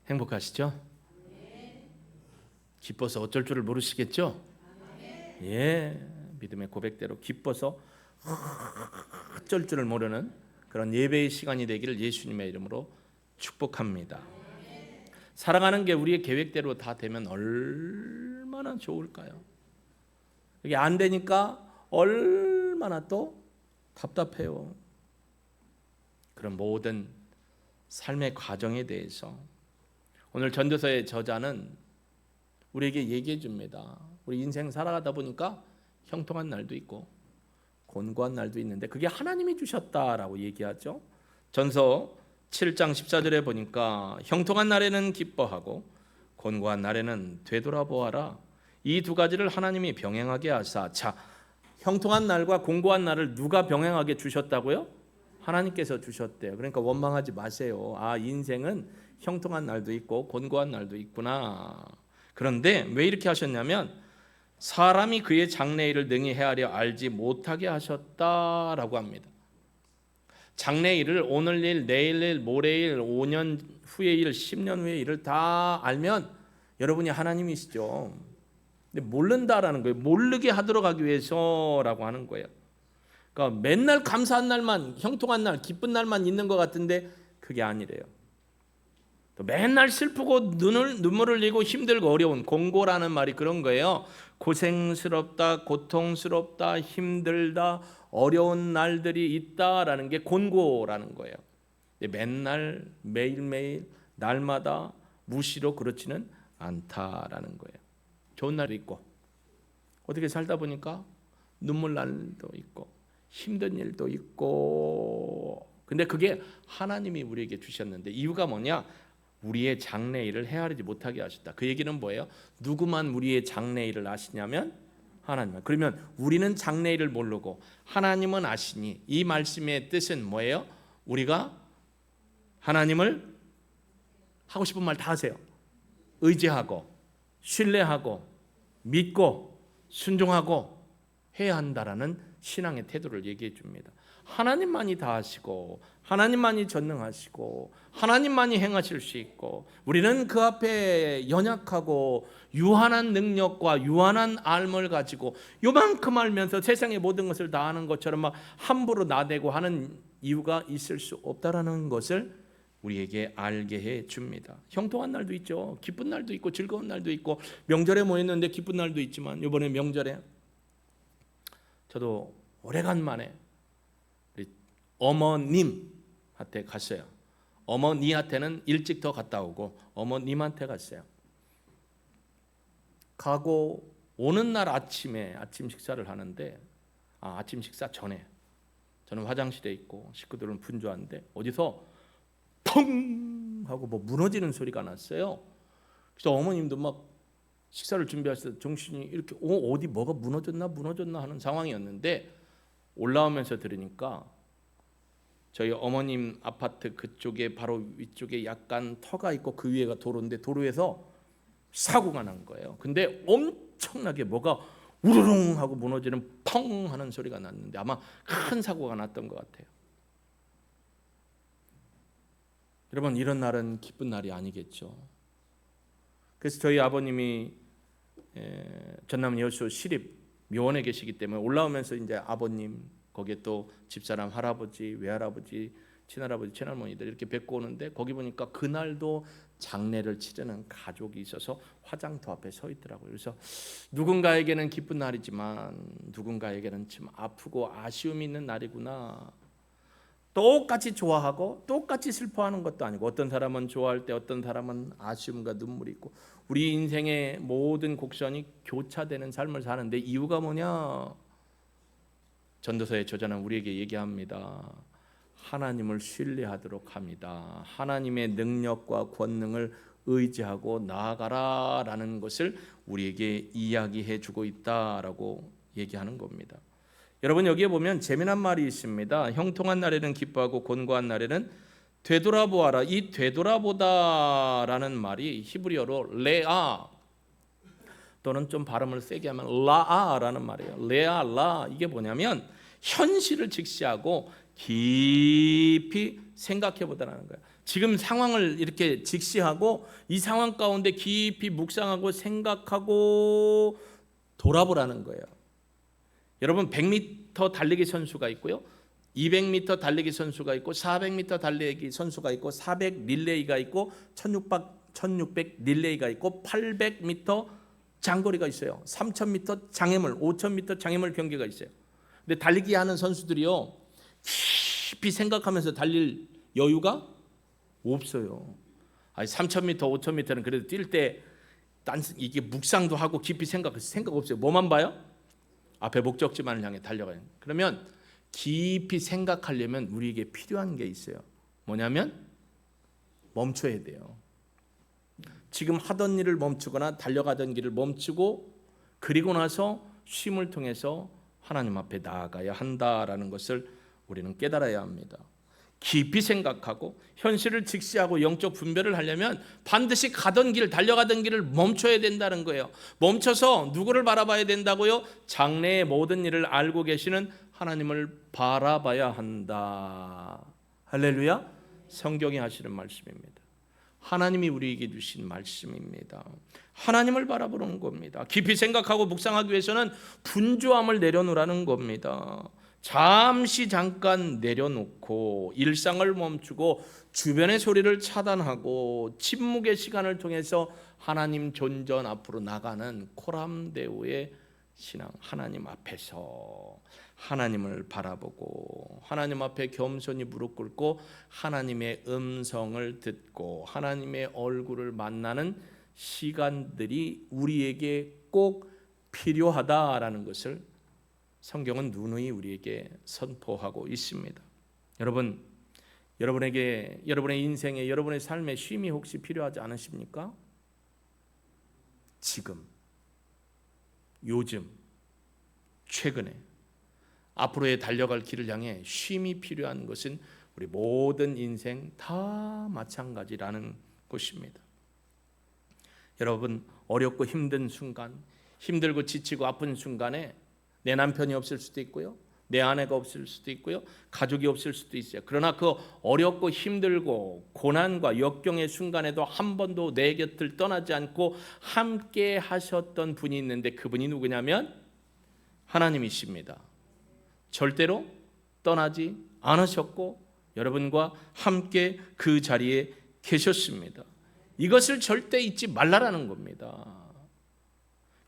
행복하시죠? 기뻐서 어쩔 줄을 모르시겠죠? 예, 믿음의 고백대로 기뻐서 어쩔 줄을 모르는 그런 예배의 시간이 되기를 예수님의 이름으로 축복합니다. 살아가는 게 우리의 계획대로 다 되면 얼마나 좋을까요? 이게 안 되니까 얼마나 또 답답해요. 그런 모든 삶의 과정에 대해서 오늘 전도서의 저자는 우리에게 얘기해 줍니다. 우리 인생 살아가다 보니까 형통한 날도 있고 곤고한 날도 있는데 그게 하나님이 주셨다라고 얘기하죠. 전서 7장 14절에 보니까 형통한 날에는 기뻐하고 곤고한 날에는 되돌아보아라. 이 두 가지를 하나님이 병행하게 하사. 자, 형통한 날과 곤고한 날을 누가 병행하게 주셨다고요? 하나님께서 주셨대요. 그러니까 원망하지 마세요. 아, 인생은 형통한 날도 있고 곤고한 날도 있구나. 그런데 왜 이렇게 하셨냐면 사람이 그의 장래일을 능히 헤아려 알지 못하게 하셨다라고 합니다. 장래일을 오늘 일, 내일 일, 모레 일, 5년 후의 일, 10년 후의 일을 다 알면 여러분이 하나님이시죠. 근데 모른다라는 거예요. 모르게 하도록 하기 위해서라고 하는 거예요. 그러니까 맨날 감사한 날만, 형통한 날, 기쁜 날만 있는 것 같은데 그게 아니래요. 또 맨날 슬프고 눈물을 흘리고 힘들고 어려운, 공고라는 말이 그런 거예요. 고생스럽다, 고통스럽다, 힘들다, 어려운 날들이 있다라는 게 곤고라는 거예요. 맨날 매일매일 날마다 무시로 그렇지는 않다라는 거예요. 좋은 날이 있고 어떻게 살다 보니까 눈물 날도 있고 힘든 일도 있고, 근데 그게 하나님이 우리에게 주셨는데 이유가 뭐냐? 우리의 장래일을 헤아리지 못하게 하셨다. 그 얘기는 뭐예요? 누구만 우리의 장래일을 아시냐면 하나님만. 그러면 우리는 장래일을 모르고 하나님은 아시니 이 말씀의 뜻은 뭐예요? 우리가 하나님을 하고 싶은 말 다 하세요. 의지하고 신뢰하고 믿고 순종하고 해야 한다라는 신앙의 태도를 얘기해 줍니다. 하나님만이 다 하시고 하나님만이 전능하시고 하나님만이 행하실 수 있고 우리는 그 앞에 연약하고 유한한 능력과 유한한 알을 가지고 요만큼 알면서 세상의 모든 것을 다 아는 것처럼 막 함부로 나대고 하는 이유가 있을 수 없다라는 것을 우리에게 알게 해 줍니다. 형통한 날도 있죠. 기쁜 날도 있고 즐거운 날도 있고 명절에 모였는데 기쁜 날도 있지만 이번에 명절에 저도 오래간만에 우리 어머님한테 갔어요. 어머니한테는 일찍 더 갔다 오고 어머님한테 갔어요. 가고 오는 날 아침에 아침 식사를 하는데 아침 식사 전에 저는 화장실에 있고 식구들은 분주한데 어디서 펑 하고 뭐 무너지는 소리가 났어요. 그래서 어머님도 막 식사를 준비하셔서 정신이 이렇게 어디 뭐가 무너졌나 하는 상황이었는데 올라오면서 들으니까 저희 어머님 아파트 그쪽에 바로 위쪽에 약간 터가 있고 그 위에가 도로인데 도로에서 사고가 난 거예요. 근데 엄청나게 뭐가 우르릉 하고 무너지는 펑 하는 소리가 났는데 아마 큰 사고가 났던 것 같아요. 여러분, 이런 날은 기쁜 날이 아니겠죠. 그래서 저희 아버님이 전남 여수 시립 묘원에 계시기 때문에 올라오면서 이제 아버님 거기에 또 집사람 할아버지, 외할아버지, 친할아버지, 친할머니들 이렇게 뵙고 오는데 거기 보니까 그날도 장례를 치르는 가족이 있어서 화장터 앞에 서 있더라고요. 그래서 누군가에게는 기쁜 날이지만 누군가에게는 참 아프고 아쉬움이 있는 날이구나. 똑같이 좋아하고 똑같이 슬퍼하는 것도 아니고 어떤 사람은 좋아할 때 어떤 사람은 아쉬움과 눈물이 있고 우리 인생의 모든 곡선이 교차되는 삶을 사는데 이유가 뭐냐? 전도서의 저자는 우리에게 얘기합니다. 하나님을 신뢰하도록 합니다. 하나님의 능력과 권능을 의지하고 나아가라라는 것을 우리에게 이야기해 주고 있다라고 얘기하는 겁니다. 여러분, 여기에 보면 재미난 말이 있습니다. 형통한 날에는 기뻐하고 곤고한 날에는 되돌아보아라. 이 되돌아보다라는 말이 히브리어로 레아 또는 좀 발음을 세게 하면 라아라는 말이에요. 레아, 라, 이게 뭐냐면 현실을 직시하고 깊이 생각해 보라는 거예요. 지금 상황을 이렇게 직시하고 이 상황 가운데 깊이 묵상하고 생각하고 돌아보라는 거예요. 여러분 100m 달리기 선수가 있고요. 200m 달리기 선수가 있고 400m 달리기 선수가 있고 400 릴레이가 있고 1600 릴레이가 있고 800m 장거리가 있어요. 3000m 장애물, 5000m 장애물 경기가 있어요. 근데 달리기 하는 선수들이요. 깊이 생각하면서 달릴 여유가 없어요. 아니 3000m, 5000m는 그래도 뛸 때 이게 묵상도 하고 깊이 생각 없어요. 뭐만 봐요? 앞에 목적지만을 향해 달려가요. 그러면 깊이 생각하려면 우리에게 필요한 게 있어요. 뭐냐면 멈춰야 돼요. 지금 하던 일을 멈추거나 달려가던 길을 멈추고 그리고 나서 쉼을 통해서 하나님 앞에 나아가야 한다라는 것을 우리는 깨달아야 합니다. 깊이 생각하고 현실을 직시하고 영적 분별을 하려면 반드시 가던 길, 달려가던 길을 멈춰야 된다는 거예요. 멈춰서 누구를 바라봐야 된다고요? 장래의 모든 일을 알고 계시는 하나님을 바라봐야 한다. 할렐루야. 성경이 하시는 말씀입니다. 하나님이 우리에게 주신 말씀입니다. 하나님을 바라보는 겁니다. 깊이 생각하고 묵상하기 위해서는 분주함을 내려놓으라는 겁니다. 잠깐 내려놓고 일상을 멈추고 주변의 소리를 차단하고 침묵의 시간을 통해서 하나님 존전 앞으로 나가는 코람데오의 신앙. 하나님 앞에서 하나님을 바라보고 하나님 앞에 겸손히 무릎 꿇고 하나님의 음성을 듣고 하나님의 얼굴을 만나는 시간들이 우리에게 꼭 필요하다라는 것을 성경은 누누이 우리에게 선포하고 있습니다. 여러분, 여러분의 인생에 여러분의 삶에 쉼이 혹시 필요하지 않으십니까? 지금, 요즘, 최근에 앞으로의 달려갈 길을 향해 쉼이 필요한 것은 우리 모든 인생 다 마찬가지라는 것입니다. 여러분, 어렵고 힘든 순간, 힘들고 지치고 아픈 순간에 내 남편이 없을 수도 있고요, 내 아내가 없을 수도 있고요, 가족이 없을 수도 있어요. 그러나 그 어렵고 힘들고 고난과 역경의 순간에도 한 번도 내 곁을 떠나지 않고 함께 하셨던 분이 있는데 그분이 누구냐면 하나님이십니다. 절대로 떠나지 않으셨고 여러분과 함께 그 자리에 계셨습니다. 이것을 절대 잊지 말라라는 겁니다.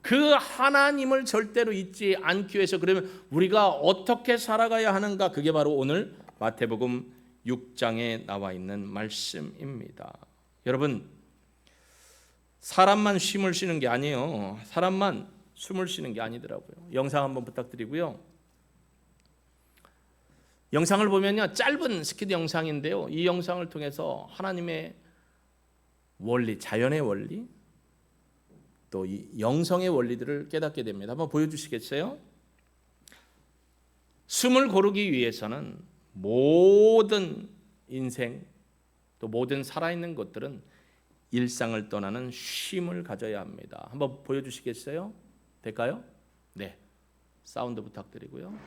그 하나님을 절대로 잊지 않기 위해서 그러면 우리가 어떻게 살아가야 하는가? 그게 바로 오늘 마태복음 6장에 나와 있는 말씀입니다. 여러분, 사람만 쉼을 쉬는 게 아니에요. 사람만 숨을 쉬는 게 아니더라고요. 영상 한번 부탁드리고요. 영상을 보면요, 짧은 스키드 영상인데요, 이 영상을 통해서 하나님의 원리, 자연의 원리, 또 이 영성의 원리들을 깨닫게 됩니다. 한번 보여주시겠어요? 숨을 고르기 위해서는 모든 인생, 또 모든 살아있는 것들은 일상을 떠나는 쉼을 가져야 합니다. 한번 보여주시겠어요? 될까요? 네, 사운드 부탁드리고요.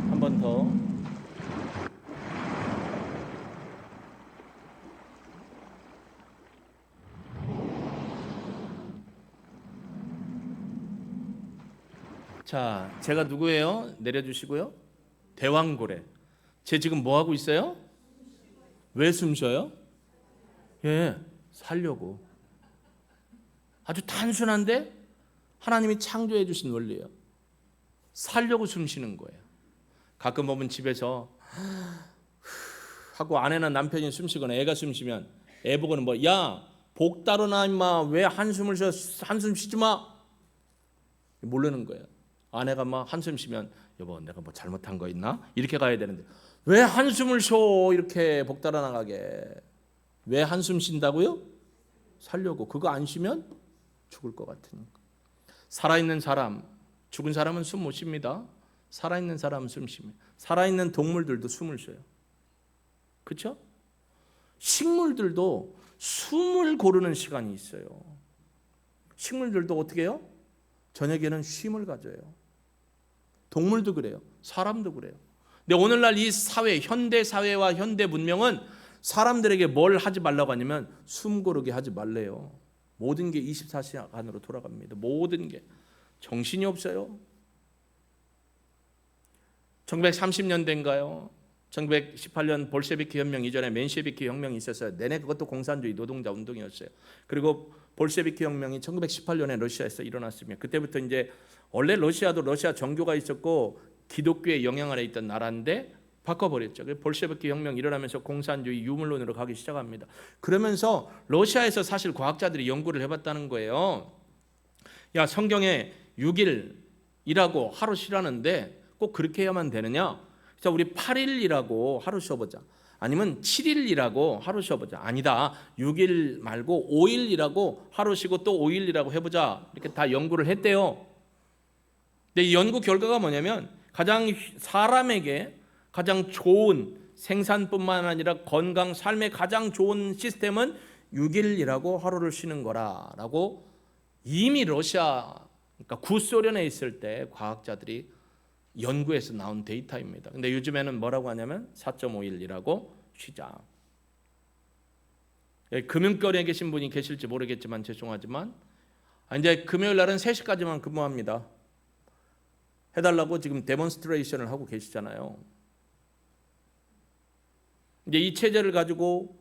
한 번 더. 자, 제가 누구예요? 내려주시고요. 대왕고래. 쟤 지금 뭐 하고 있어요? 왜 숨 쉬어요? 예, 살려고. 아주 단순한데 하나님이 창조해 주신 원리예요. 살려고 숨 쉬는 거예요. 가끔 보면 집에서 하고 아내나 남편이 숨 쉬거나 애가 숨 쉬면 애 보고는 뭐, 야, 복 따르나 임마, 왜 한숨을 쉬어? 한숨 쉬지 마. 모르는 거예요. 아내가 막 한숨 쉬면 여보, 내가 뭐 잘못한 거 있나? 이렇게 가야 되는데 왜 한숨을 쉬어? 이렇게 복 따라 나가게. 왜 한숨 쉰다고요? 살려고. 그거 안 쉬면 죽을 것 같으니까. 살아있는 사람, 죽은 사람은 숨 못 쉽니다. 살아있는 사람은 숨 쉽니다. 살아있는 동물들도 숨을 쉬어요. 그렇죠? 식물들도 숨을 고르는 시간이 있어요. 식물들도 어떻게 해요? 저녁에는 쉼을 가져요. 동물도 그래요. 사람도 그래요. 근데 오늘날 이 사회, 현대 사회와 현대 문명은 사람들에게 뭘 하지 말라고 하냐면 숨 고르게 하지 말래요. 모든 게 24시간 안으로 돌아갑니다. 모든 게. 정신이 없어요. 1930년대인가요? 1918년 볼셰비키 혁명 이전에 맨셰비키 혁명이 있었어요. 내내 그것도 공산주의 노동자 운동이었어요. 그리고 볼셰비키 혁명이 1918년에 러시아에서 일어났으며 그때부터 이제 원래 러시아도 러시아 정교가 있었고 기독교의 영향 아래 있던 나라인데 바꿔버렸죠. 볼셰비키 혁명 일어나면서 공산주의 유물론으로 가기 시작합니다. 그러면서 러시아에서 사실 과학자들이 연구를 해봤다는 거예요. 야, 성경에 6일이라고 하루 쉬라는데 꼭 그렇게 해야만 되느냐? 자, 우리 8일이라고 하루 쉬어보자. 아니면 7일이라고 하루 쉬어보자. 아니다. 6일 말고 5일이라고 하루 쉬고 또 5일이라고 해보자. 이렇게 다 연구를 했대요. 근데 이 연구 결과가 뭐냐면 사람에게 가장 좋은 생산뿐만 아니라 건강, 삶에 가장 좋은 시스템은 6일이라고 하루를 쉬는 거라라고 이미 러시아, 그러니까 구소련에 있을 때 과학자들이 연구에서 나온 데이터입니다. 근데 요즘에는 뭐라고 하냐면 4.5일이라고 쉬자. 금융권에 계신 분이 계실지 모르겠지만 죄송하지만 이제 금요일 날은 3시까지만 근무합니다. 해달라고 지금 데몬스트레이션을 하고 계시잖아요. 이제 이 체제를 가지고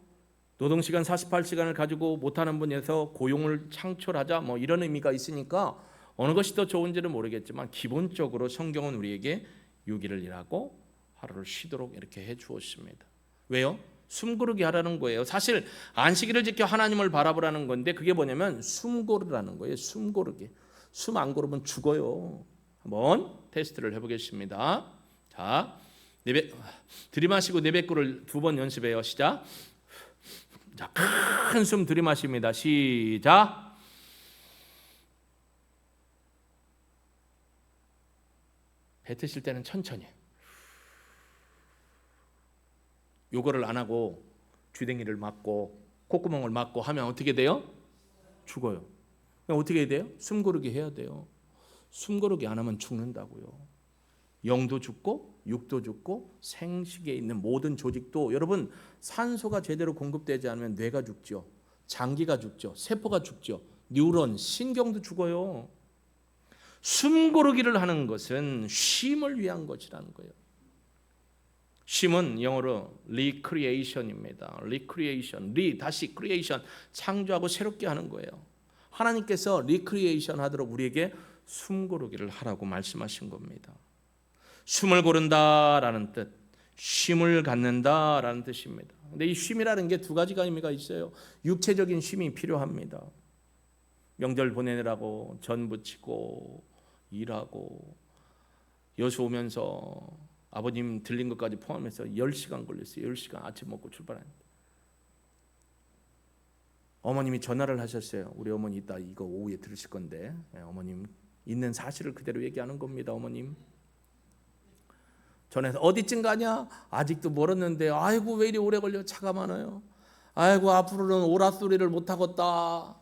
노동시간 48시간을 가지고 못하는 분에서 고용을 창출하자 뭐 이런 의미가 있으니까 어느 것이 더 좋은지는 모르겠지만 기본적으로 성경은 우리에게 6일을 일하고 하루를 쉬도록 이렇게 해 주었습니다. 왜요? 숨 고르게 하라는 거예요. 사실 안식일을 지켜 하나님을 바라보라는 건데 그게 뭐냐면 숨 고르라는 거예요. 숨 고르게. 숨 안 고르면 죽어요. 한번 테스트를 해보겠습니다. 자, 들이마시고 내뱉고를 2번 연습해요. 시작. 자, 큰 숨 들이마십니다. 시작. 뱉으실 때는 천천히. 요거를 안 하고 주댕이를 막고 콧구멍을 막고 하면 어떻게 돼요? 죽어요. 그럼 어떻게 해야 돼요? 숨 고르게 해야 돼요. 숨 고르게 안 하면 죽는다고요. 영도 죽고 육도 죽고 생식에 있는 모든 조직도 여러분 산소가 제대로 공급되지 않으면 뇌가 죽죠. 장기가 죽죠. 세포가 죽죠. 뉴런, 신경도 죽어요. 숨 고르기를 하는 것은 쉼을 위한 것이라는 거예요. 쉼은 영어로 recreation입니다. recreation, 다시 creation, 창조하고 새롭게 하는 거예요. 하나님께서 recreation 하도록 우리에게 숨 고르기를 하라고 말씀하신 겁니다. 숨을 고른다라는 뜻, 쉼을 갖는다라는 뜻입니다. 근데 이 쉼이라는 게 2가지가 의미가 있어요. 육체적인 쉼이 필요합니다. 명절 보내느라고 전 부치고 일하고 여수 오면서 아버님 들린 것까지 포함해서 10시간 걸렸어요. 10시간 아침 먹고 출발합니다. 어머님이 전화를 하셨어요. 우리 어머니 이따 이거 오후에 들으실 건데 어머님 있는 사실을 그대로 얘기하는 겁니다. 어머님 전화해서 어디쯤 가냐? 아직도 멀었는데 아이고 왜 이리 오래 걸려? 차가 많아요. 아이고 앞으로는 오랏소리를 못하겠다.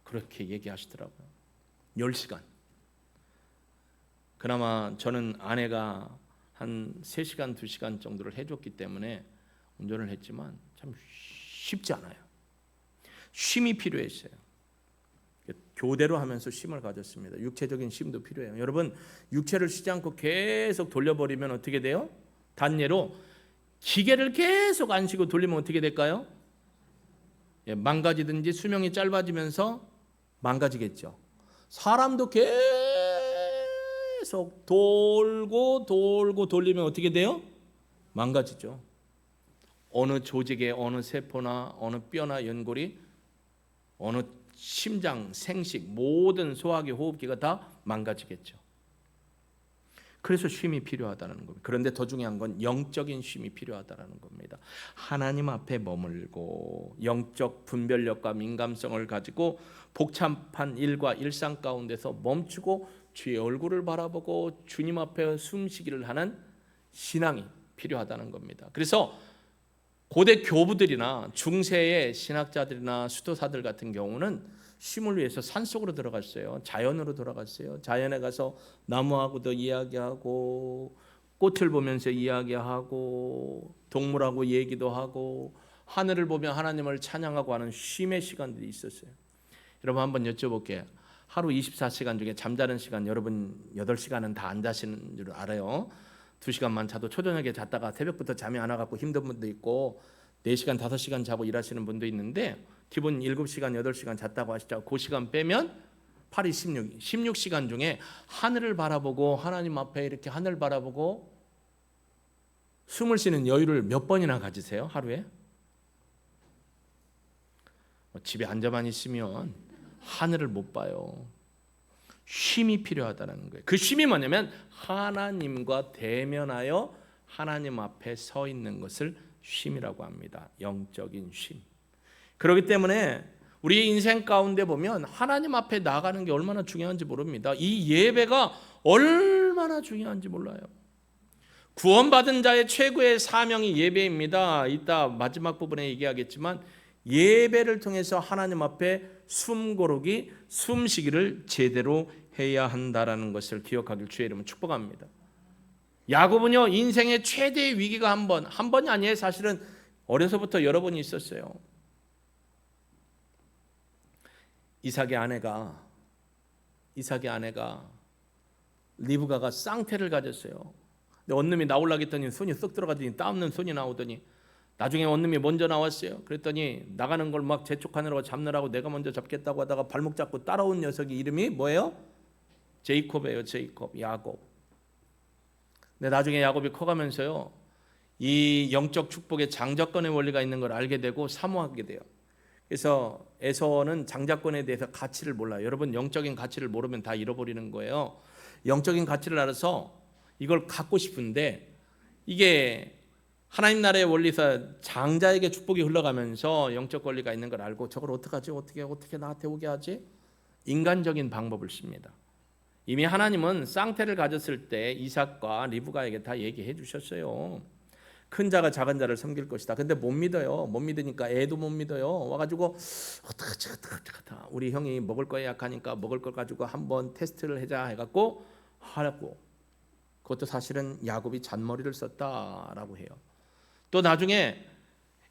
그렇게 얘기하시더라고요. 10시간. 그나마 저는 아내가 한 3시간, 2시간 정도를 해줬기 때문에 운전을 했지만 참 쉽지 않아요. 쉼이 필요했어요. 교대로 하면서 쉼을 가졌습니다. 육체적인 쉼도 필요해요. 여러분 육체를 쉬지 않고 계속 돌려버리면 어떻게 돼요? 단예로 기계를 계속 안 쉬고 돌리면 어떻게 될까요? 망가지든지 수명이 짧아지면서 망가지겠죠. 사람도 계속 돌고 돌리면 어떻게 돼요? 망가지죠. 어느 조직의 어느 세포나 어느 뼈나 연골이 어느 심장, 생식, 모든 소화기, 호흡기가 다 망가지겠죠. 그래서 쉼이 필요하다는 겁니다. 그런데 더 중요한 건 영적인 쉼이 필요하다는 겁니다. 하나님 앞에 머물고 영적 분별력과 민감성을 가지고 복잡한 일과 일상 가운데서 멈추고 주의 얼굴을 바라보고 주님 앞에 숨쉬기를 하는 신앙이 필요하다는 겁니다. 그래서 고대 교부들이나 중세의 신학자들이나 수도사들 같은 경우는 쉼을 위해서 산속으로 들어갔어요. 자연으로 돌아갔어요. 자연에 가서 나무하고도 이야기하고 꽃을 보면서 이야기하고 동물하고 얘기도 하고 하늘을 보며 하나님을 찬양하고 하는 쉼의 시간들이 있었어요. 여러분 한번 여쭤볼게요. 하루 24시간 중에 잠자는 시간 여러분 8시간은 다 안 자시는 줄 알아요. 2시간만 자도 초저녁에 잤다가 새벽부터 잠이 안 와갖고 힘든 분도 있고 4시간 5시간 자고 일하시는 분도 있는데 기본 7시간 8시간 잤다고 하시죠. 그 시간 빼면 8이 16시간 중에 하늘을 바라보고 하나님 앞에 이렇게 하늘 바라보고 숨을 쉬는 여유를 몇 번이나 가지세요? 하루에? 집에 앉아만 있으면 하늘을 못 봐요. 쉼이 필요하다는 거예요. 그 쉼이 뭐냐면 하나님과 대면하여 하나님 앞에 서 있는 것을 쉼이라고 합니다. 영적인 쉼. 그렇기 때문에 우리 인생 가운데 보면 하나님 앞에 나가는 게 얼마나 중요한지 모릅니다. 이 예배가 얼마나 중요한지 몰라요. 구원받은 자의 최고의 사명이 예배입니다. 이따 마지막 부분에 얘기하겠지만 예배를 통해서 하나님 앞에 숨고르기, 숨쉬기를 제대로 해야 한다라는 것을 기억하길 주의 이름으로 축복합니다. 야곱은요 인생의 최대의 위기가 한 번이 아니에요. 사실은 어려서부터 여러 번이 있었어요. 이삭의 아내가 리브가가 쌍태를 가졌어요. 근데 원룸이 나오려고 했더니 손이 쏙 들어가더니 땀는 손이 나오더니 나중에 원룸이 먼저 나왔어요. 그랬더니 나가는 걸 막 재촉하느라고 잡느라고 내가 먼저 잡겠다고 하다가 발목 잡고 따라온 녀석이 이름이 뭐예요? 제이콥이에요. 제이콥, 야곱. 근데 나중에 야곱이 커가면서요 이 영적 축복의 장자권의 원리가 있는 걸 알게 되고 사모하게 돼요. 그래서 에서는 장자권에 대해서 가치를 몰라요. 여러분 영적인 가치를 모르면 다 잃어버리는 거예요. 영적인 가치를 알아서 이걸 갖고 싶은데 이게 하나님 나라의 원리에서 장자에게 축복이 흘러가면서 영적 권리가 있는 걸 알고 저걸 어떡하지? 어떻게 나한테 오게 하지? 인간적인 방법을 씁니다. 이미 하나님은 쌍태를 가졌을 때 이삭과 리브가에게 다 얘기해 주셨어요. 큰 자가 작은 자를 섬길 것이다. 근데 못 믿어요. 못 믿으니까 애도 못 믿어요. 와가지고 어떡하지? 우리 형이 먹을 거에 약하니까 먹을 걸 가지고 한번 테스트를 해자 해갖고 하라고. 그것도 사실은 야곱이 잔머리를 썼다라고 해요. 또 나중에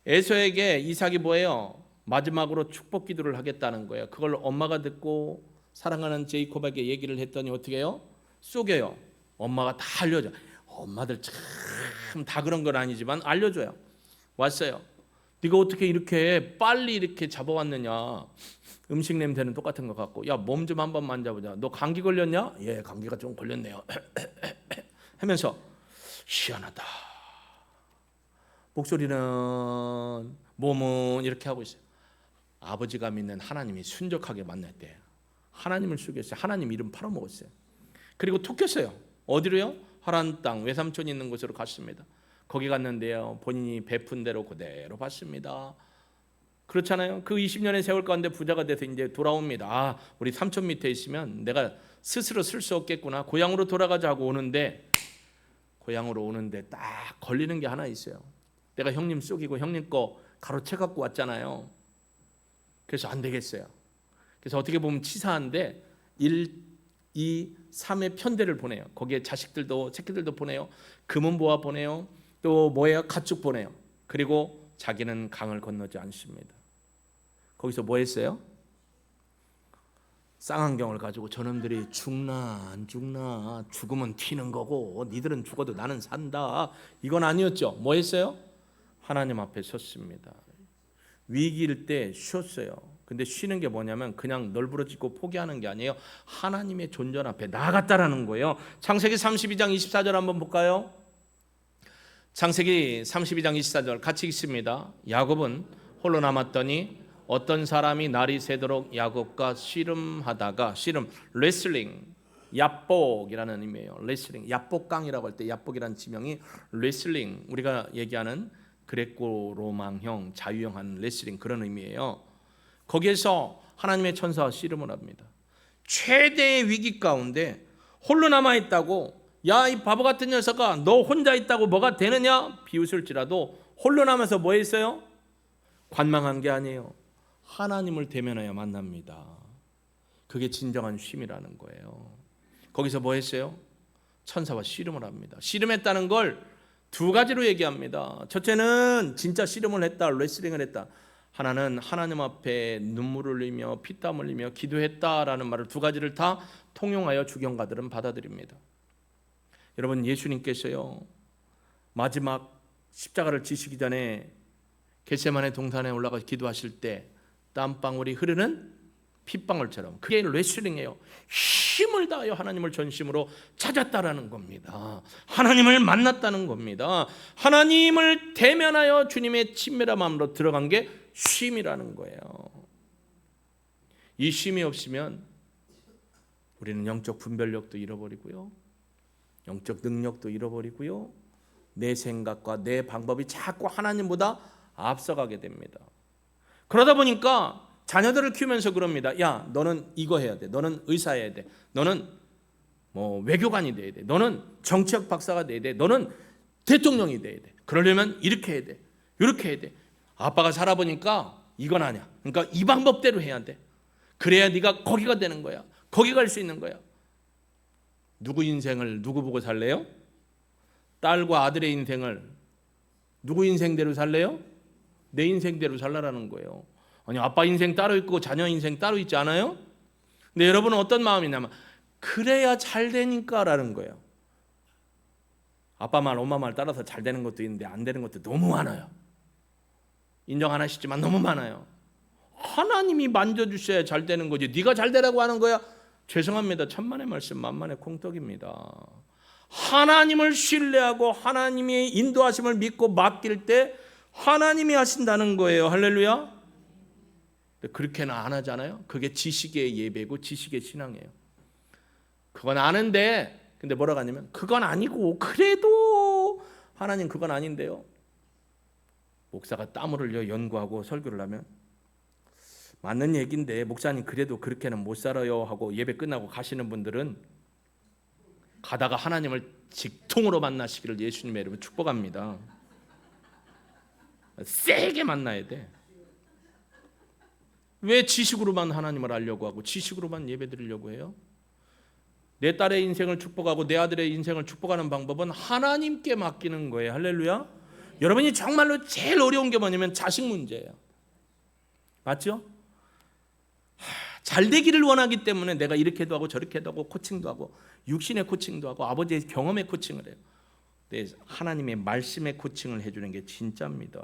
에서에게 이삭이 뭐예요? 마지막으로 축복 기도를 하겠다는 거예요. 그걸 엄마가 듣고 사랑하는 제이콥에게 얘기를 했더니 어떻게 해요? 속여요. 엄마가 다 알려줘. 엄마들 참 다 그런 건 아니지만 알려줘요. 왔어요. 네가 어떻게 이렇게 빨리 이렇게 잡아왔느냐. 음식 냄새는 똑같은 것 같고 야 몸 좀 한번 만져보자. 너 감기 걸렸냐? 예, 감기가 좀 걸렸네요. 하면서 시원하다. 목소리는 몸은 이렇게 하고 있어요. 아버지가 믿는 하나님이 순적하게 만났대요. 하나님을 속였어요. 하나님 이름 팔아먹었어요. 그리고 툭 꼈어요. 어디로요? 하란 땅 외삼촌이 있는 곳으로 갔습니다. 거기 갔는데요 본인이 베푼 대로 그대로 받습니다. 그렇잖아요. 그 20년의 세월 가운데 부자가 돼서 이제 돌아옵니다. 아, 우리 삼촌 밑에 있으면 내가 스스로 쓸 수 없겠구나. 고향으로 돌아가자고 오는데 고향으로 오는데 딱 걸리는 게 하나 있어요. 내가 형님 속이고 형님 거 가로채 갖고 왔잖아요. 그래서 안 되겠어요. 그래서 어떻게 보면 치사한데 1, 2, 3의 편대를 보내요. 거기에 자식들도 새끼들도 보내요. 금은보화 보내요. 또 뭐예요? 가축 보내요. 그리고 자기는 강을 건너지 않습니다. 거기서 뭐 했어요? 쌍안경을 가지고 저놈들이 죽나 안 죽나 죽으면 튀는 거고 니들은 죽어도 나는 산다. 이건 아니었죠. 뭐 했어요? 하나님 앞에 섰습니다. 위기일 때 쉬었어요. 근데 쉬는 게 뭐냐면 그냥 널브러지고 포기하는 게 아니에요. 하나님의 존전 앞에 나아갔다라는 거예요. 창세기 32장 24절 한번 볼까요? 창세기 32장 24절 같이 읽습니다. 야곱은 홀로 남았더니 어떤 사람이 날이 새도록 야곱과 씨름하다가 씨름 레슬링 야복이라는 의미예요. 레슬링 야복강이라고 할 때 야복이라는 지명이 레슬링 우리가 얘기하는 그레코 로망형 자유형 레슬링 그런 의미예요. 거기에서 하나님의 천사와 씨름을 합니다. 최대의 위기 가운데 홀로 남아있다고 야 이 바보 같은 녀석아 너 혼자 있다고 뭐가 되느냐 비웃을지라도 홀로 남아서 뭐 했어요? 관망한 게 아니에요. 하나님을 대면하여 만납니다. 그게 진정한 쉼이라는 거예요. 거기서 뭐 했어요? 천사와 씨름을 합니다. 씨름했다는 걸 두 가지로 얘기합니다. 첫째는 진짜 씨름을 했다, 레슬링을 했다. 하나는 하나님 앞에 눈물을 흘리며 피땀 흘리며 기도했다라는 말을 두 가지를 다 통용하여 주경가들은 받아들입니다. 여러분, 예수님께서요 마지막 십자가를 지시기 전에 겟세마네 동산에 올라가 기도하실 때 땀방울이 흐르는 핏방울처럼, 그게 레슬링이에요. 힘을 다하여 하나님을 전심으로 찾았다라는 겁니다. 하나님을 만났다는 겁니다. 하나님을 대면하여 주님의 친밀한 마음으로 들어간 게 쉼이라는 거예요. 이 쉼이 없으면 우리는 영적 분별력도 잃어버리고요, 영적 능력도 잃어버리고요, 내 생각과 내 방법이 자꾸 하나님보다 앞서가게 됩니다. 그러다 보니까 자녀들을 키우면서 그럽니다. 야, 너는 이거 해야 돼. 너는 의사해야 돼. 너는 뭐 외교관이 돼야 돼. 너는 정치학 박사가 돼야 돼. 너는 대통령이 돼야 돼. 그러려면 이렇게 해야 돼. 이렇게 해야 돼. 아빠가 살아보니까 이건 아니야. 그러니까 이 방법대로 해야 돼. 그래야 네가 거기가 되는 거야. 거기 갈 수 있는 거야. 누구 인생을 누구 보고 살래요? 딸과 아들의 인생을 누구 인생대로 살래요? 내 인생대로 살라라는 거예요. 아니, 아빠 인생 따로 있고 자녀 인생 따로 있지 않아요? 근데 여러분은 어떤 마음이냐면 그래야 잘 되니까라는 거예요. 아빠 말 엄마 말 따라서 잘 되는 것도 있는데 안 되는 것도 너무 많아요. 인정 안 하시지만 너무 많아요. 하나님이 만져주셔야 잘 되는 거지 네가 잘 되라고 하는 거야? 죄송합니다. 천만의 말씀 만만의 콩떡입니다. 하나님을 신뢰하고 하나님의 인도하심을 믿고 맡길 때 하나님이 하신다는 거예요. 할렐루야. 그렇게는 안 하잖아요. 그게 지식의 예배고 지식의 신앙이에요. 그건 아는데 근데 뭐라고 하냐면 그건 아니고 그래도 하나님 그건 아닌데요. 목사가 땀을 흘려 연구하고 설교를 하면 맞는 얘기인데 목사님 그래도 그렇게는 못 살아요 하고 예배 끝나고 가시는 분들은 가다가 하나님을 직통으로 만나시기를 예수님의 이름으로 축복합니다. 세게 만나야 돼. 왜 지식으로만 하나님을 알려고 하고 지식으로만 예배드리려고 해요? 내 딸의 인생을 축복하고 내 아들의 인생을 축복하는 방법은 하나님께 맡기는 거예요. 할렐루야. 여러분이 정말로 제일 어려운 게 뭐냐면 자식 문제예요. 맞죠? 잘 되기를 원하기 때문에 내가 이렇게도 하고 저렇게도 하고 코칭도 하고 육신의 코칭도 하고 아버지의 경험의 코칭을 해요. 근데 하나님의 말씀의 코칭을 해주는 게 진짜입니다.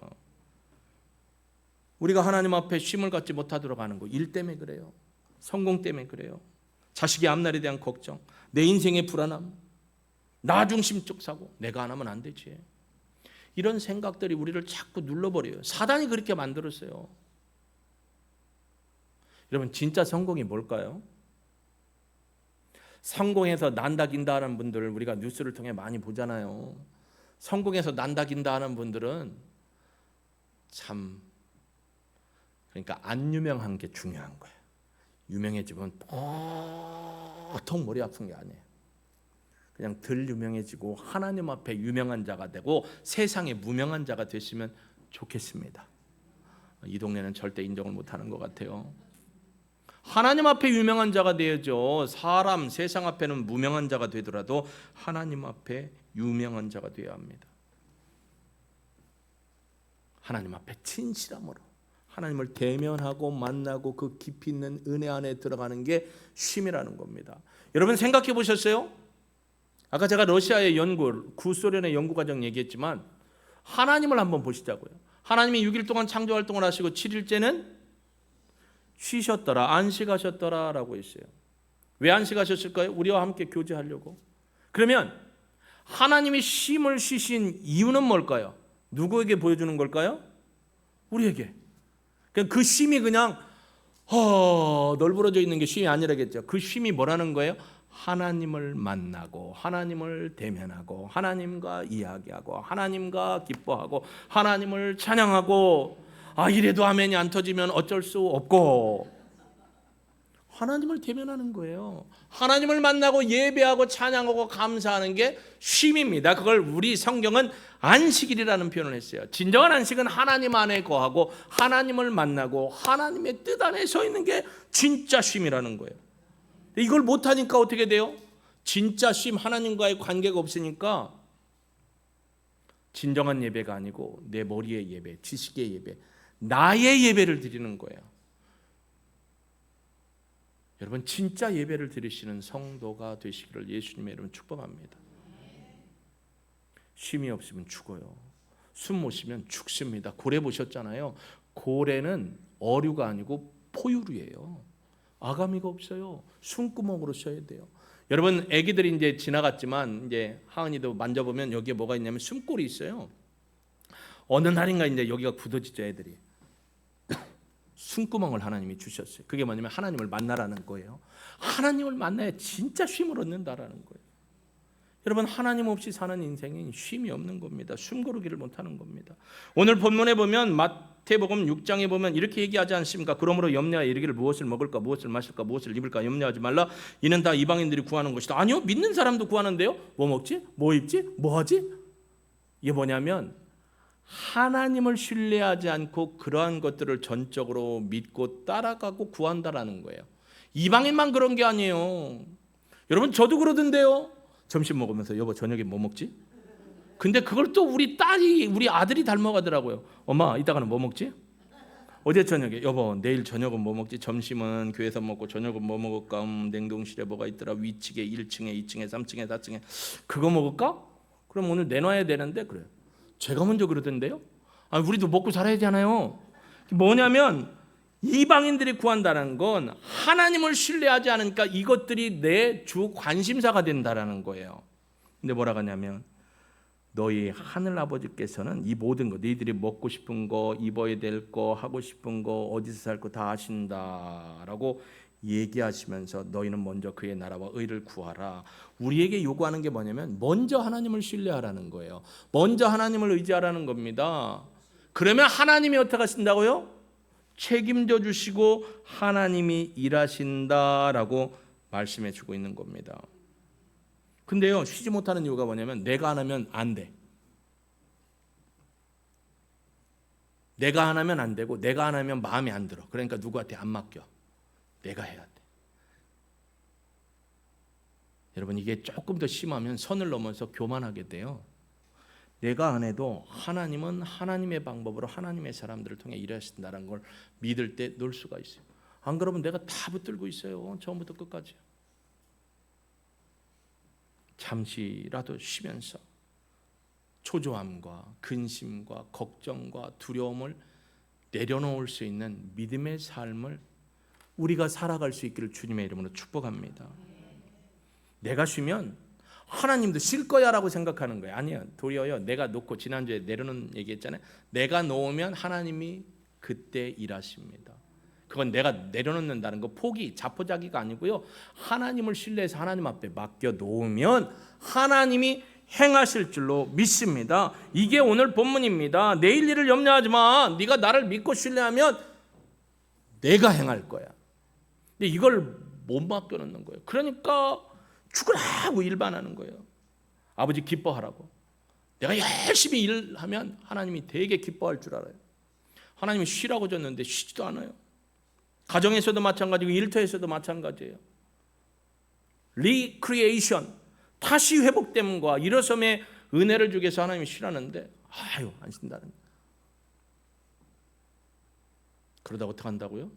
우리가 하나님 앞에 쉼을 갖지 못하도록 하는 거 일 때문에 그래요. 성공 때문에 그래요. 자식의 앞날에 대한 걱정, 내 인생의 불안함, 나 중심적 사고, 내가 안 하면 안 되지. 이런 생각들이 우리를 자꾸 눌러버려요. 사단이 그렇게 만들었어요. 여러분, 진짜 성공이 뭘까요? 성공해서 난다 긴다 하는 분들을 우리가 뉴스를 통해 많이 보잖아요. 성공해서 난다 긴다 하는 분들은 참, 그러니까 안 유명한 게 중요한 거예요. 유명해지면 보통 머리 아픈 게 아니에요. 그냥 덜 유명해지고 하나님 앞에 유명한 자가 되고 세상에 무명한 자가 되시면 좋겠습니다. 이 동네는 절대 인정을 못하는 것 같아요. 하나님 앞에 유명한 자가 되어야죠. 사람, 세상 앞에는 무명한 자가 되더라도 하나님 앞에 유명한 자가 되어야 합니다. 하나님 앞에 진실함으로 하나님을 대면하고 만나고 그 깊이 있는 은혜 안에 들어가는 게 쉼이라는 겁니다. 여러분 생각해 보셨어요? 아까 제가 러시아의 연구, 구소련의 연구과정 얘기했지만 하나님을 한번 보시자고요. 하나님이 6일 동안 창조활동을 하시고 7일째는 쉬셨더라, 안식하셨더라 라고 했어요. 왜 안식하셨을까요? 우리와 함께 교제하려고. 그러면 하나님이 쉼을 쉬신 이유는 뭘까요? 누구에게 보여주는 걸까요? 우리에게. 그 쉼이 그냥 널브러져 있는 게 쉼이 아니라겠죠. 그 쉼이 뭐라는 거예요? 하나님을 만나고 하나님을 대면하고 하나님과 이야기하고 하나님과 기뻐하고 하나님을 찬양하고 이래도 아멘이 안 터지면 어쩔 수 없고 하나님을 대면하는 거예요. 하나님을 만나고 예배하고 찬양하고 감사하는 게 쉼입니다. 그걸 우리 성경은 안식일이라는 표현을 했어요. 진정한 안식은 하나님 안에 거하고 하나님을 만나고 하나님의 뜻 안에 서 있는 게 진짜 쉼이라는 거예요. 이걸 못하니까 어떻게 돼요? 진짜 쉼, 하나님과의 관계가 없으니까 진정한 예배가 아니고 내 머리의 예배, 지식의 예배, 나의 예배를 드리는 거예요. 여러분, 진짜 예배를 드리시는 성도가 되시기를 예수님의 이름으로 축복합니다. 쉼이 없으면 죽어요. 숨 못 쉬면 죽습니다. 고래 보셨잖아요. 고래는 어류가 아니고 포유류예요. 아가미가 없어요. 숨구멍으로 쉬어야 돼요. 여러분, 아기들이 이제 지나갔지만 이제 하은이도 만져보면 여기에 뭐가 있냐면 숨골이 있어요. 어느 날인가 이제 여기가 굳어지죠, 애들이. 숨구멍을 하나님이 주셨어요. 그게 뭐냐면 하나님을 만나라는 거예요. 하나님을 만나야 진짜 쉼을 얻는다라는 거예요. 여러분, 하나님 없이 사는 인생은 쉼이 없는 겁니다. 숨 고르기를 못하는 겁니다. 오늘 본문에 보면 마태복음 6장에 보면 이렇게 얘기하지 않습니까? 그러므로 염려하여 이르기를 무엇을 먹을까, 무엇을 마실까, 무엇을 입을까 염려하지 말라. 이는 다 이방인들이 구하는 것이다. 아니요, 믿는 사람도 구하는데요. 뭐 먹지? 뭐 입지? 뭐 하지? 이게 뭐냐면 하나님을 신뢰하지 않고 그러한 것들을 전적으로 믿고 따라가고 구한다라는 거예요. 이방인만 그런 게 아니에요. 여러분, 저도 그러던데요. 점심 먹으면서 여보 저녁에 뭐 먹지? 근데 그걸 또 우리 딸이 우리 아들이 닮아가더라고요. 엄마 이따가는 뭐 먹지? 어제 저녁에 여보 내일 저녁은 뭐 먹지? 점심은 교회에서 먹고 저녁은 뭐 먹을까? 냉동실에 뭐가 있더라? 위층에 1층에 2층에 3층에 4층에 그거 먹을까? 그럼 오늘 내놔야 되는데 그래요. 제가 먼저 그러던데요. 우리도 먹고 살아야 하잖아요. 뭐냐면 이방인들이 구한다는 건 하나님을 신뢰하지 않으니까 이것들이 내 주 관심사가 된다라는 거예요. 근데 뭐라고 하냐면 너희 하늘 아버지께서는 이 모든 거 너희들이 먹고 싶은 거, 입어야 될 거, 하고 싶은 거, 어디서 살 거 다 아신다라고 얘기하시면서 너희는 먼저 그의 나라와 의를 구하라. 우리에게 요구하는 게 뭐냐면 먼저 하나님을 신뢰하라는 거예요. 먼저 하나님을 의지하라는 겁니다. 그러면 하나님이 어떻게 하신다고요? 책임져 주시고 하나님이 일하신다라고 말씀해 주고 있는 겁니다. 근데요, 쉬지 못하는 이유가 뭐냐면 내가 안 하면 안 돼. 내가 안 하면 안 되고 내가 안 하면 마음에 안 들어. 그러니까 누구한테 안 맡겨. 내가 해야 돼. 여러분, 이게 조금 더 심하면 선을 넘어서 교만하게 돼요. 내가 안 해도 하나님은 하나님의 방법으로 하나님의 사람들을 통해 일하신다는 걸 믿을 때 놀 수가 있어요. 안 그러면 내가 다 붙들고 있어요. 처음부터 끝까지. 잠시라도 쉬면서 초조함과 근심과 걱정과 두려움을 내려놓을 수 있는 믿음의 삶을 우리가 살아갈 수 있기를 주님의 이름으로 축복합니다. 내가 쉬면 하나님도 쉴 거야 라고 생각하는 거예요. 아니요, 도리어요, 내가 놓고 지난주에 내려놓은 얘기했잖아요. 내가 놓으면 하나님이 그때 일하십니다. 그건 내가 내려놓는다는 거 포기, 자포자기가 아니고요. 하나님을 신뢰해서 하나님 앞에 맡겨 놓으면 하나님이 행하실 줄로 믿습니다. 이게 오늘 본문입니다. 내일 일을 염려하지 마. 네가 나를 믿고 신뢰하면 내가 행할 거야. 근데 이걸 못 맡겨 놓는 거예요. 그러니까 죽으라고 일반하는 거예요. 아버지 기뻐하라고. 내가 열심히 일하면 하나님이 되게 기뻐할 줄 알아요. 하나님이 쉬라고 줬는데 쉬지도 않아요. 가정에서도 마찬가지고 일터에서도 마찬가지예요. 리크리에이션, 다시 회복됨과 일어섬의 은혜를 주기 위해서 하나님이 쉬라는데 안 쉰다는 거예요. 그러다 어떻게 한다고요?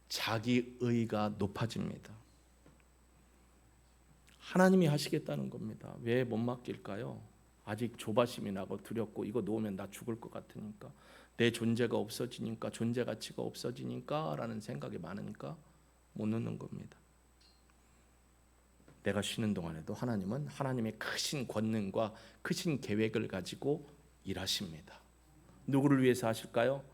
자기 의가 높아집니다. 하나님이 하시겠다는 겁니다. 왜 못 맡길까요? 아직 조바심이 나고 두렵고 이거 놓으면 나 죽을 것 같으니까, 내 존재가 없어지니까, 존재 가치가 없어지니까 라는 생각이 많으니까 못 놓는 겁니다. 내가 쉬는 동안에도 하나님은 하나님의 크신 권능과 크신 계획을 가지고 일하십니다. 누구를 위해서 하실까요?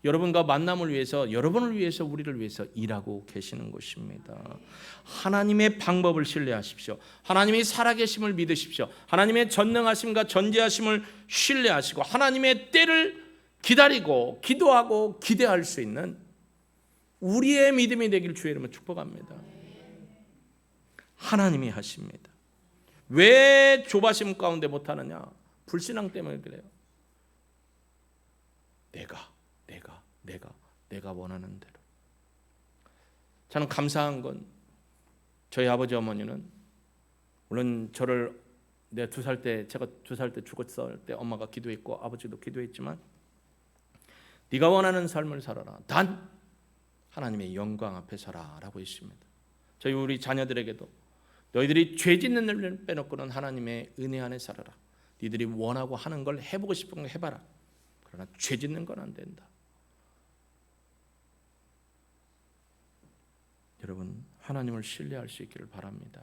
여러분과 만남을 위해서, 여러분을 위해서, 우리를 위해서 일하고 계시는 것입니다. 하나님의 방법을 신뢰하십시오. 하나님의 살아계심을 믿으십시오. 하나님의 전능하심과 전지하심을 신뢰하시고 하나님의 때를 기다리고 기도하고 기대할 수 있는 우리의 믿음이 되길 주의 이름으로 축복합니다. 하나님이 하십니다. 왜 조바심 가운데 못하느냐? 불신앙 때문에 그래요. 내가 원하는 대로. 저는 감사한 건 저희 아버지 어머니는 물론 저를 제가 2살 때 죽었을 때 엄마가 기도했고 아버지도 기도했지만 네가 원하는 삶을 살아라. 단 하나님의 영광 앞에 서라라고 했습니다. 저희 우리 자녀들에게도 너희들이 죄 짓는 일 빼놓고는 하나님의 은혜 안에 살아라. 너희들이 원하고 하는 걸 해보고 싶은 걸 해봐라. 그러나 죄 짓는 건 안 된다. 여러분 하나님을 신뢰할 수 있기를 바랍니다.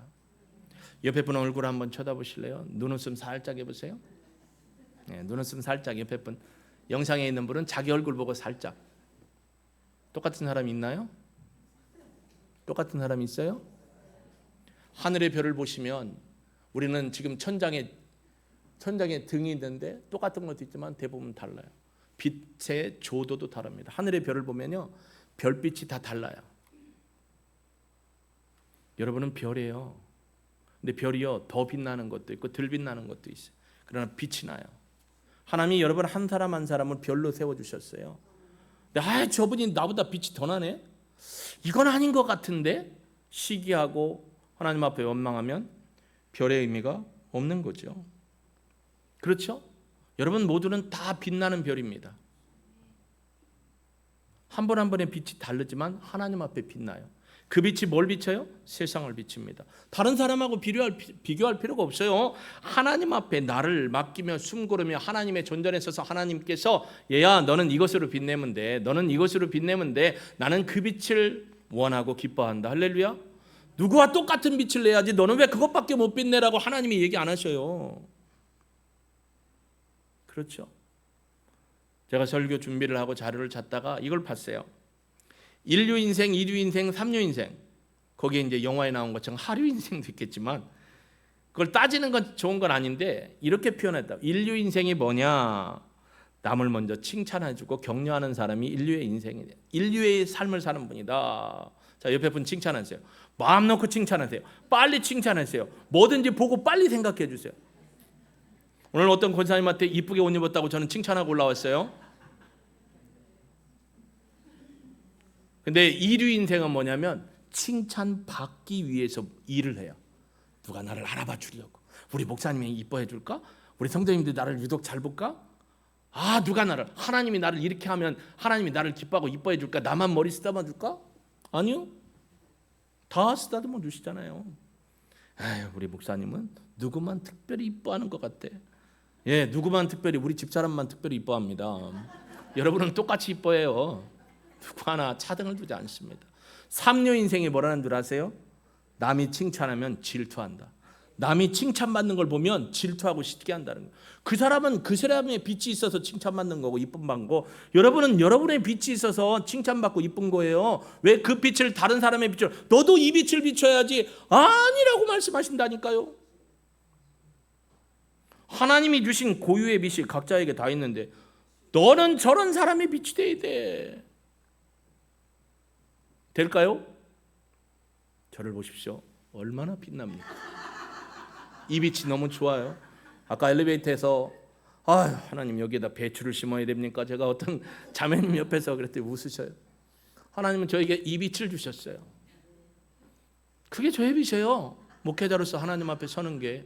옆에 분 얼굴 한번 쳐다보실래요? 눈웃음 살짝 해보세요. 네, 눈웃음 살짝. 옆에 분 영상에 있는 분은 자기 얼굴 보고 살짝. 똑같은 사람이 있나요? 똑같은 사람이 있어요? 하늘의 별을 보시면 우리는 지금 천장에 등이 있는데 똑같은 것도 있지만 대부분 달라요. 빛의 조도도 다릅니다. 하늘의 별을 보면요 별빛이 다 달라요. 여러분은 별이에요. 근데 별이요 더 빛나는 것도 있고 덜 빛나는 것도 있어요. 그러나 빛이 나요. 하나님이 여러분 한 사람 한 사람을 별로 세워주셨어요. 근데 저분이 나보다 빛이 더 나네? 이건 아닌 것 같은데? 시기하고 하나님 앞에 원망하면 별의 의미가 없는 거죠. 그렇죠? 여러분 모두는 다 빛나는 별입니다. 한 번 한 번의 빛이 다르지만 하나님 앞에 빛나요. 그 빛이 뭘 비춰요? 세상을 비춥니다. 다른 사람하고 비교할 필요가 없어요. 하나님 앞에 나를 맡기며 숨고르며 하나님의 존전에 서서 하나님께서 얘야 너는 이것으로 빛내면 돼. 너는 이것으로 빛내면 돼. 나는 그 빛을 원하고 기뻐한다. 할렐루야. 누구와 똑같은 빛을 내야지 너는 왜 그것밖에 못 빛내라고 하나님이 얘기 안 하셔요. 그렇죠? 제가 설교 준비를 하고 자료를 찾다가 이걸 봤어요. 인류 인생, 이류 인생, 삼류 인생. 거기에 이제 영화에 나온 것처럼 하류 인생도 있겠지만 그걸 따지는 건 좋은 건 아닌데 이렇게 표현했다. 인류 인생이 뭐냐? 남을 먼저 칭찬해주고 격려하는 사람이 인류의 인생이에요. 인류의 삶을 사는 분이다. 자, 옆에 분 칭찬하세요. 마음 놓고 칭찬하세요. 빨리 칭찬하세요. 뭐든지 보고 빨리 생각해 주세요. 오늘 어떤 권사님한테 이쁘게 옷 입었다고 저는 칭찬하고 올라왔어요. 근데 이류 인생은 뭐냐면 칭찬받기 위해서 일을 해요. 누가 나를 알아봐 주려고. 우리 목사님이 이뻐해 줄까? 우리 성도님들이 나를 유독 잘 볼까? 누가 하나님이 나를 이렇게 하면 하나님이 나를 기뻐하고 이뻐해 줄까? 나만 머리 쓰다듬어 줄까? 아니요. 다 쓰다듬어 주시잖아요. 우리 목사님은 누구만 특별히 이뻐하는 것 같아. 예, 누구만 특별히 우리 집사람만 특별히 이뻐합니다. 여러분은 똑같이 이뻐해요. 누구 하나 차등을 두지 않습니다. 삼류 인생이 뭐라는 줄 아세요? 남이 칭찬하면 질투한다. 남이 칭찬받는 걸 보면 질투하고 싶게 한다는 거예요. 그 사람은 그 사람의 빛이 있어서 칭찬받는 거고 이쁨 받는 거. 여러분은 여러분의 빛이 있어서 칭찬받고 이쁜 거예요. 왜 그 빛을 다른 사람의 빛을 너도 이 빛을 비춰야지 아니라고 말씀하신다니까요. 하나님이 주신 고유의 빛이 각자에게 다 있는데 너는 저런 사람의 빛이 돼야 돼. 될까요? 저를 보십시오. 얼마나 빛납니까? 이 빛이 너무 좋아요. 아까 엘리베이터에서 하나님 여기에다 배추를 심어야 됩니까? 제가 어떤 자매님 옆에서 그랬더니 웃으셔요. 하나님은 저에게 이 빛을 주셨어요. 그게 저의 빛이에요. 목회자로서 하나님 앞에 서는 게.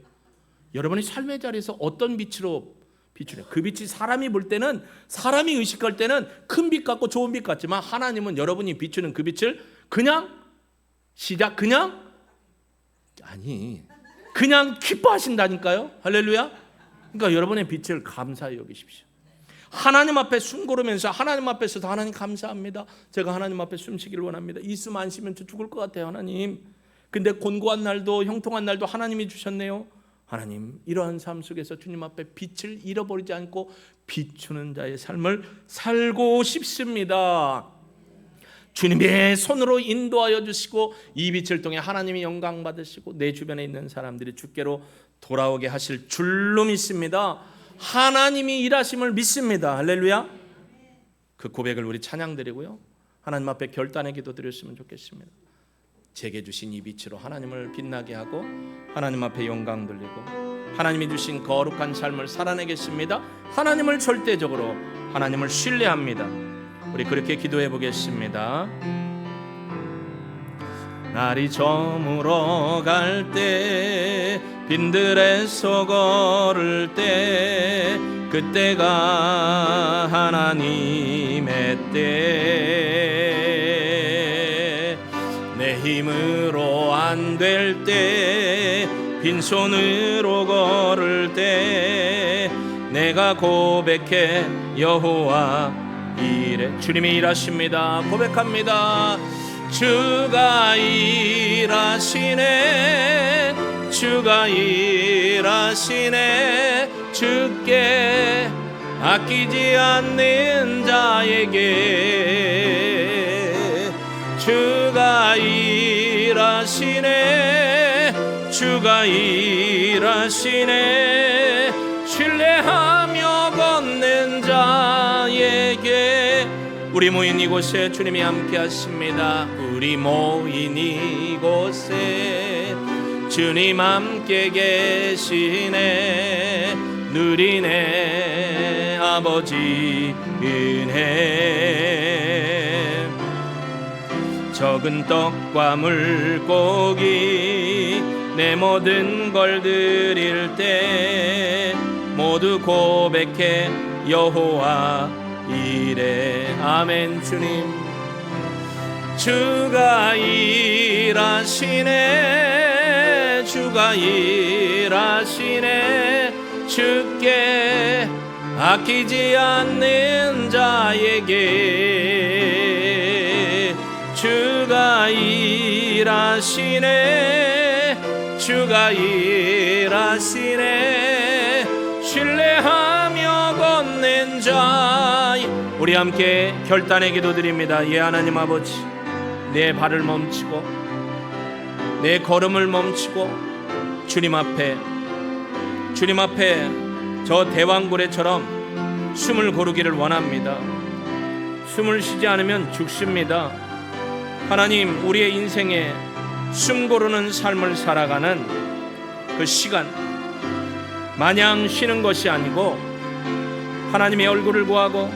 여러분이 삶의 자리에서 어떤 빛으로 비추냐. 그 빛이 사람이 볼 때는 사람이 의식할 때는 큰 빛 같고 좋은 빛 같지만 하나님은 여러분이 비추는 그 빛을 그냥 기뻐하신다니까요. 할렐루야. 그러니까 여러분의 빛을 감사히 여기십시오. 하나님 앞에 숨 고르면서 하나님 앞에 서서 하나님 감사합니다. 제가 하나님 앞에 숨 쉬기를 원합니다. 이 숨 안 쉬면 저 죽을 것 같아요. 하나님. 근데 곤고한 날도 형통한 날도 하나님이 주셨네요. 하나님, 이러한 삶 속에서 주님 앞에 빛을 잃어버리지 않고 비추는 자의 삶을 살고 싶습니다. 주님의 손으로 인도하여 주시고 이 빛을 통해 하나님이 영광 받으시고 내 주변에 있는 사람들이 주께로 돌아오게 하실 줄로 믿습니다. 하나님이 일하심을 믿습니다. 할렐루야. 그 고백을 우리 찬양드리고요, 하나님 앞에 결단의 기도 드렸으면 좋겠습니다. 제게 주신 이 빛으로 하나님을 빛나게 하고 하나님 앞에 영광 돌리고 하나님이 주신 거룩한 삶을 살아내겠습니다. 하나님을 절대적으로 하나님을 신뢰합니다. 우리 그렇게 기도해 보겠습니다. 날이 저물어 갈 때 빈들에서 걸을 때 그때가 하나님의 때 내 힘으로 안 될 때 빈손으로 걸을 때 내가 고백해 여호와 일해 주님이 일하십니다. 고백합니다. 주가 일하시네 주가 일하시네 주께 아끼지 않는 자에게 주가 일하시네 주가 일하시네 신뢰하며 걷는 자에게 우리 모인 이곳에 주님이 함께 하십니다. 우리 모인 이곳에 주님 함께 계시네 누리네 아버지 은혜 적은 떡과 물고기 내 모든 걸 드릴 때 모두 고백해 여호와 이래 아멘. 주님 주가 일하시네 주가 일하시네 주께 아끼지 않는 자에게 주가 일하시네 주가 일하시네 신뢰하며 걷는 자 우리 함께 결단의 기도 드립니다. 예 하나님 아버지 내 발을 멈추고 내 걸음을 멈추고 주님 앞에 저 대왕고래처럼 숨을 고르기를 원합니다. 숨을 쉬지 않으면 죽습니다. 하나님 우리의 인생에 숨 고르는 삶을 살아가는 그 시간 마냥 쉬는 것이 아니고 하나님의 얼굴을 구하고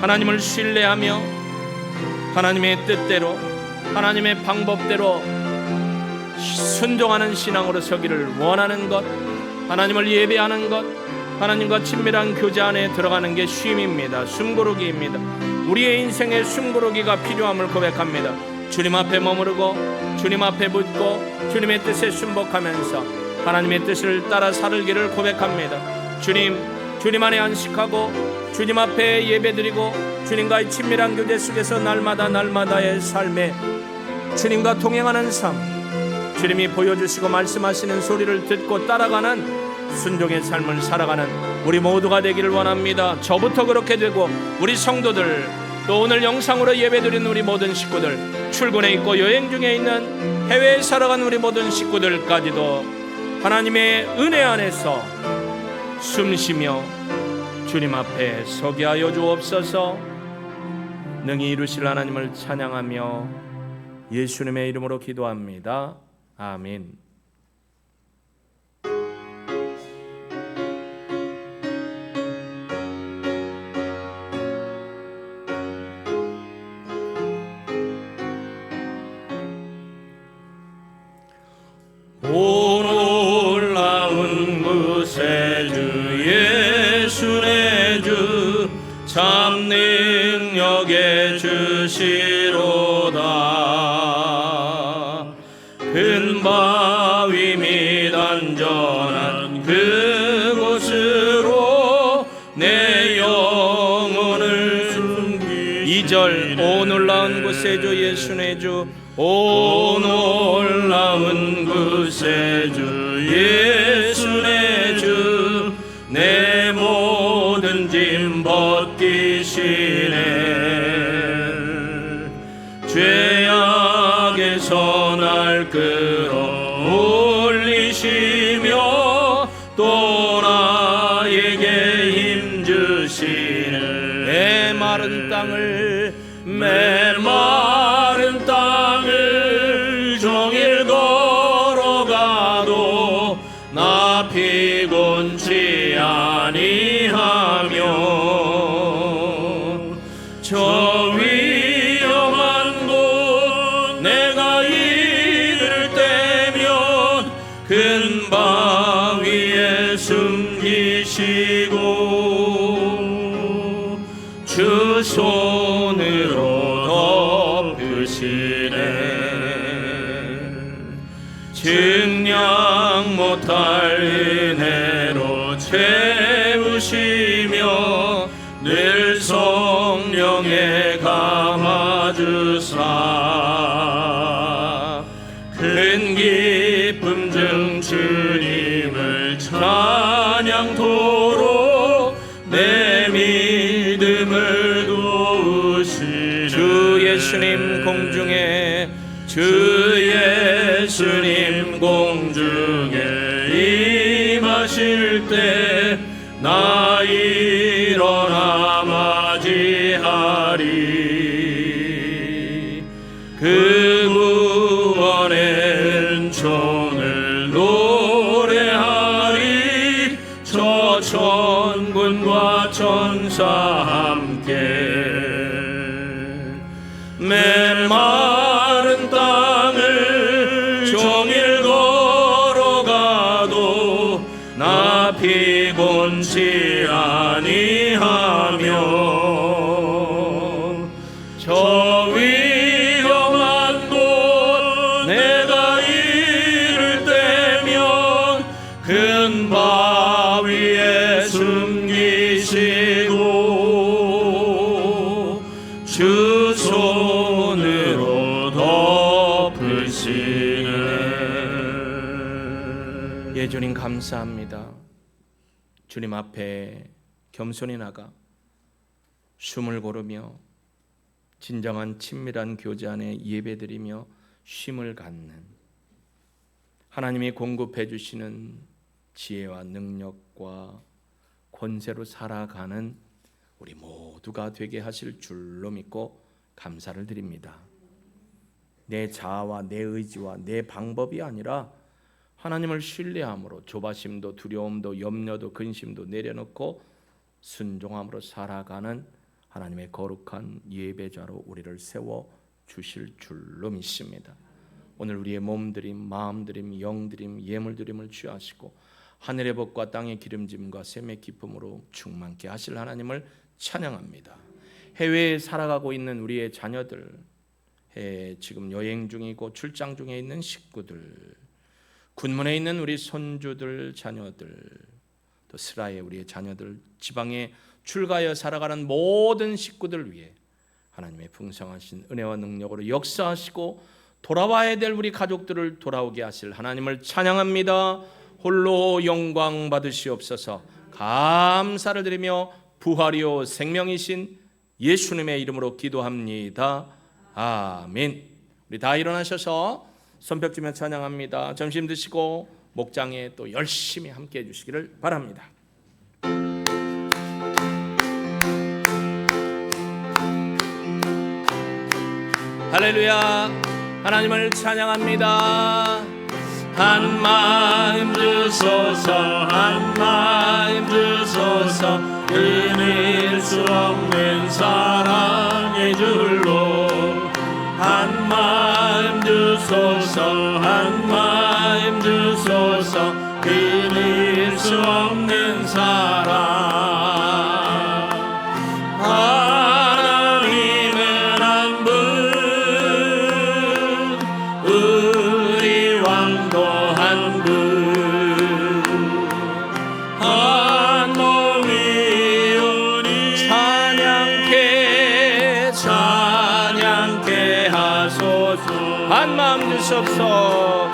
하나님을 신뢰하며 하나님의 뜻대로 하나님의 방법대로 순종하는 신앙으로 서기를 원하는 것 하나님을 예배하는 것 하나님과 친밀한 교제 안에 들어가는 게 쉼입니다. 숨고르기입니다. 우리의 인생에 숨고르기가 필요함을 고백합니다. 주님 앞에 머무르고 주님 앞에 묻고 주님의 뜻에 순복하면서 하나님의 뜻을 따라 살기를 고백합니다. 주님 안에 안식하고 주님 앞에 예배드리고 주님과의 친밀한 교제 속에서 날마다의 삶에 주님과 동행하는 삶 주님이 보여주시고 말씀하시는 소리를 듣고 따라가는 순종의 삶을 살아가는 우리 모두가 되기를 원합니다. 저부터 그렇게 되고 우리 성도들 또 오늘 영상으로 예배드리는 우리 모든 식구들 출근해 있고 여행 중에 있는 해외에 살아가는 우리 모든 식구들까지도 하나님의 은혜 안에서 숨쉬며 주님 앞에 서게 하여 주옵소서. 능히 이루실 하나님을 찬양하며 예수님의 이름으로 기도합니다. 아멘. 올라온 곳에 주 예수의 주 참 능력의 주시로다. 큰 바위 및 안전한 그곳으로 내 영혼을 숨기 2절 오 놀라운 곳에 주 예수의 주 오 놀라운 곳에 주 예수의 주 내 모든 짐 벗기시네. 죄악에서 날 끌어올리시며 또 나에게 힘주시네. 메마른 땅을 종일 걸어가도 나 피곤치 아니하며 저 위험한 곳 내가 큰 바위에 숨기시고 주 손으로 덮으시네. 증량 못할 은혜로 채우시며 늘 성령에 감아주사 큰 기쁨 중 주님을 찬양토록 내 믿음을 도우시네. 주 예수님 공중에 주 예수님 공중에 임하실 때 나 일어나 맞이하리. 그 구원의 은총을 노래하리. 저 천군과 천사 함께 메마른 땅을 종일 걸어가도 나 피곤치 아니하며 저 위험한 곳 내가 이를 때면 큰 바위에 숨기시고 주 손으로 덮으시네. 예, 주님 감사합니다. 주님 앞에 겸손히 나가 숨을 고르며 진정한 친밀한 교제 안에 예배드리며 쉼을 갖는 하나님이 공급해 주시는 지혜와 능력과 권세로 살아가는 우리 모두가 되게 하실 줄로 믿고 감사를 드립니다. 내 자아와 내 의지와 내 방법이 아니라 하나님을 신뢰함으로 조바심도 두려움도 염려도 근심도 내려놓고 순종함으로 살아가는 하나님의 거룩한 예배자로 우리를 세워 주실 줄로 믿습니다. 오늘 우리의 몸드림, 마음드림, 영드림, 예물드림을 취하시고 하늘의 복과 땅의 기름짐과 샘의 기쁨으로 충만케 하실 하나님을 찬양합니다. 해외에 살아가고 있는 우리의 자녀들, 지금 여행 중이고 출장 중에 있는 식구들, 군문에 있는 우리 손주들, 자녀들, 또 스라의 우리의 자녀들, 지방에 출가하여 살아가는 모든 식구들 위해 하나님의 풍성하신 은혜와 능력으로 역사하시고 돌아와야 될 우리 가족들을 돌아오게 하실 하나님을 찬양합니다. 홀로 영광 받으시옵소서. 감사를 드리며 부활이요 생명이신 예수님의 이름으로 기도합니다. 아멘. 우리 다 일어나셔서 손뼉치며 찬양합니다. 점심 드시고 목장에 또 열심히 함께 해주시기를 바랍니다. 할렐루야. 하나님을 찬양합니다. 한 마음 드소서 한 마음 드소서 끊을 수 없는 사랑의 줄로 한 마음 드소서 한 마음 드소서 끊을 수 없는 사랑 하나님은 한 분 우리 왕도 한 분 한 몸이오니 찬양케 하소서 한 마음 주소서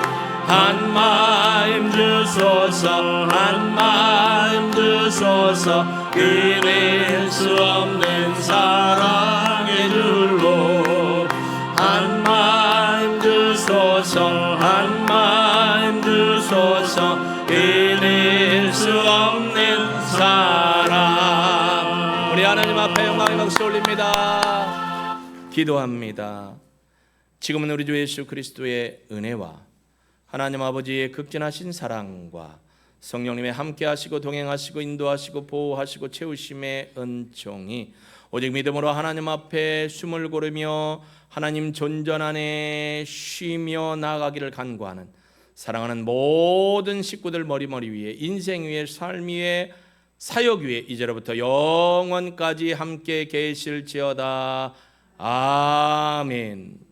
한 마음 주소서 한 마음 주소서 끊을 수 없는 사랑의 줄로 한 마음 주소서 한 마음 주소서 끊을 수 없는 사랑. 우리 하나님 앞에 영광의 박수 올립니다. 기도합니다. 지금은 우리 주 예수 그리스도의 은혜와 하나님 아버지의 극진하신 사랑과 성령님의 함께하시고 동행하시고 인도하시고 보호하시고 채우심의 은총이 오직 믿음으로 하나님 앞에 숨을 고르며 하나님 존전 안에 쉬며 나아가기를 간구하는 사랑하는 모든 식구들 머리 위에, 인생 위에, 삶 위에, 사역 위에 이제로부터 영원까지 함께 계실지어다. 아멘.